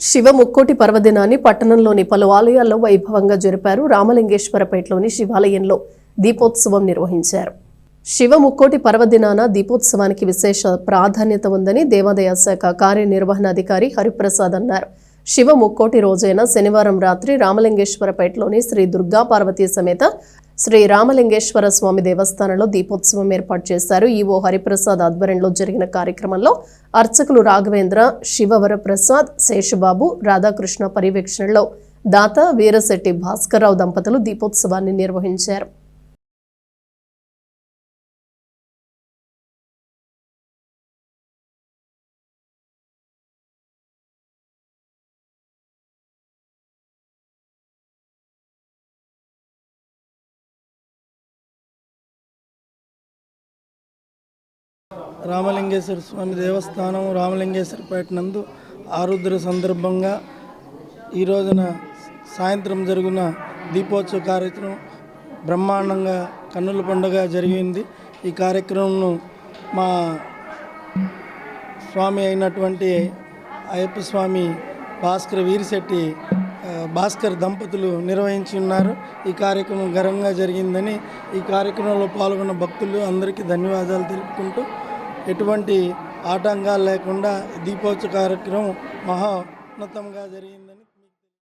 శివ ముక్కోటి పర్వదినాన్ని పట్టణంలోని పలు ఆలయాల్లో వైభవంగా జరిపారు. రామలింగేశ్వరపేటలోని శివాలయంలో దీపోత్సవం నిర్వహించారు. శివ ముక్కోటి పర్వదినాన దీపోత్సవానికి విశేష ప్రాధాన్యత ఉందని దేవాదాయ శాఖ కార్యనిర్వహణాధికారి హరిప్రసాద్ అన్నారు. శివ ముక్కోటి రోజైన శనివారం రాత్రి రామలింగేశ్వరపేటలోని శ్రీ దుర్గా పార్వతీ సమేత శ్రీ రామలింగేశ్వర స్వామి దేవస్థానంలో దీపోత్సవం ఏర్పాటు చేశారు. ఈవో హరిప్రసాద్ ఆధ్వర్యంలో జరిగిన కార్యక్రమంలో అర్చకులు రాఘవేంద్ర, శివవరప్రసాద్, శేషబాబు, రాధాకృష్ణ పర్యవేక్షణలో దాత వీరశెట్టి భాస్కర్రావు దంపతులు దీపోత్సవాన్ని నిర్వహించారు. రామలింగేశ్వర స్వామి దేవస్థానం రామలింగేశ్వరపేట నందు ఆరుద్ర సందర్భంగా ఈ రోజున సాయంత్రం జరిగిన దీపోత్సవ కార్యక్రమం బ్రహ్మాండంగా కన్నుల పండుగ జరిగింది. ఈ కార్యక్రమంను మా స్వామి అయినటువంటి అయ్యప్ప స్వామి వీరశెట్టి భాస్కర్ దంపతులు నిర్వహించి ఉన్నారు. ఈ కార్యక్రమం ఘనంగా జరిగిందని ఈ కార్యక్రమంలో పాల్గొన్న భక్తులు అందరికీ ధన్యవాదాలు తెలుపుకుంటూ ఎటువంటి ఆటంకాలు లేకుండా దీపోత్సవ కార్యక్రమం మహా ఉన్నతంగా జరిగిందని